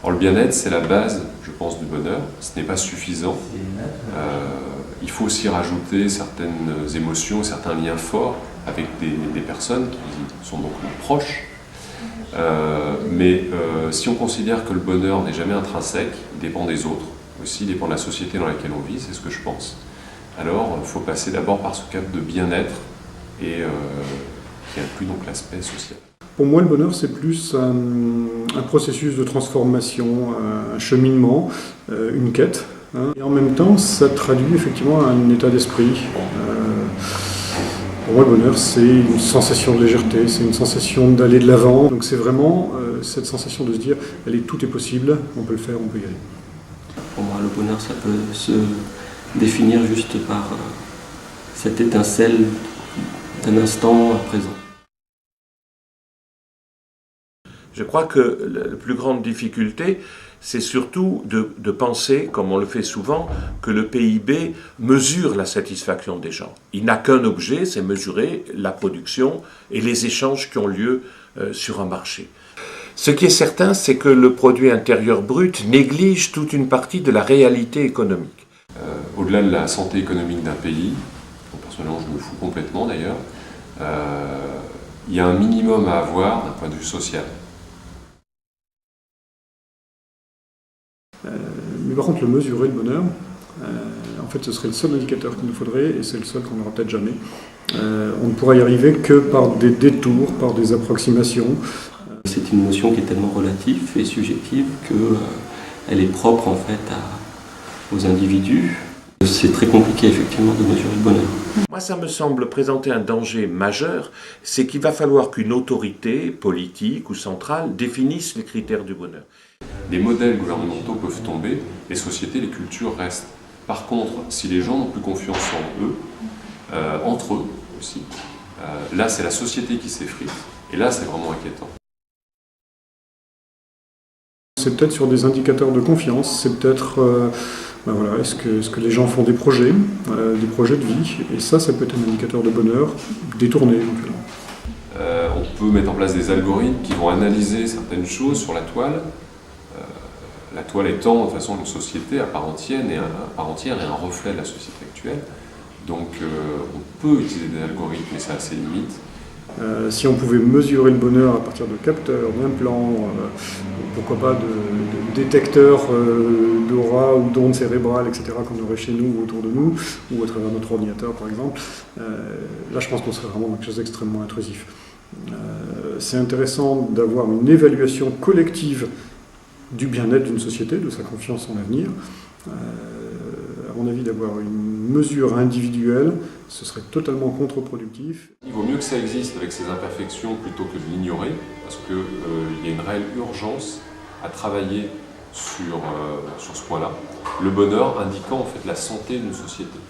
Alors le bien-être, c'est la base, je pense, du bonheur. Ce n'est pas suffisant. Il faut aussi rajouter certaines émotions, certains liens forts avec des personnes qui sont donc nos proches. Mais si on considère que le bonheur n'est jamais intrinsèque, il dépend des autres, aussi il dépend de la société dans laquelle on vit, c'est ce que je pense. Alors il faut passer d'abord par ce cadre de bien-être et qui inclut donc l'aspect social. Pour moi, le bonheur, c'est plus un processus de transformation, un cheminement, une quête. Et en même temps, ça traduit effectivement un état d'esprit. Pour moi, le bonheur, c'est une sensation de légèreté, c'est une sensation d'aller de l'avant. Donc c'est vraiment cette sensation de se dire, allez, tout est possible, on peut le faire, on peut y aller. Pour moi, le bonheur, ça peut se définir juste par cette étincelle d'un instant à présent. Je crois que la plus grande difficulté, c'est surtout de penser, comme on le fait souvent, que le PIB mesure la satisfaction des gens. Il n'a qu'un objet, c'est mesurer la production et les échanges qui ont lieu sur un marché. Ce qui est certain, c'est que le produit intérieur brut néglige toute une partie de la réalité économique. Au-delà de la santé économique d'un pays, personnellement je me fous complètement d'ailleurs, il y a un minimum à avoir d'un point de vue social. Mais par contre, le mesurer, le bonheur, en fait, ce serait le seul indicateur qu'il nous faudrait, et c'est le seul qu'on n'aura peut-être jamais. On ne pourra y arriver que par des détours, par des approximations. C'est une notion qui est tellement relative et subjective qu'elle est propre en fait aux individus. C'est très compliqué effectivement de mesurer le bonheur. Moi, ça me semble présenter un danger majeur, c'est qu'il va falloir qu'une autorité politique ou centrale définisse les critères du bonheur. Les modèles gouvernementaux peuvent tomber, les sociétés, les cultures restent. Par contre, si les gens n'ont plus confiance en eux, entre eux aussi, là c'est la société qui s'effrite, et là c'est vraiment inquiétant. C'est peut-être sur des indicateurs de confiance, c'est peut-être, voilà, est-ce que les gens font des projets de vie, et ça peut être un indicateur de bonheur détourné éventuellement. On peut mettre en place des algorithmes qui vont analyser certaines choses sur la toile. La toile étant de toute façon une société à part entière et un reflet de la société actuelle. Donc on peut utiliser des algorithmes, mais ça a ses limites. Si on pouvait mesurer le bonheur à partir de capteurs, d'implants, pourquoi pas de détecteurs d'aura ou d'ondes cérébrales, etc., qu'on aurait chez nous ou autour de nous, ou à travers notre ordinateur par exemple, là je pense qu'on serait vraiment dans quelque chose d'extrêmement intrusif. C'est intéressant d'avoir une évaluation collective du bien-être d'une société, de sa confiance en l'avenir. À mon avis, d'avoir une mesure individuelle, ce serait totalement contre-productif. Il vaut mieux que ça existe avec ses imperfections plutôt que de l'ignorer, parce qu'il y a une réelle urgence à travailler sur ce point-là. Le bonheur indiquant en fait la santé d'une société.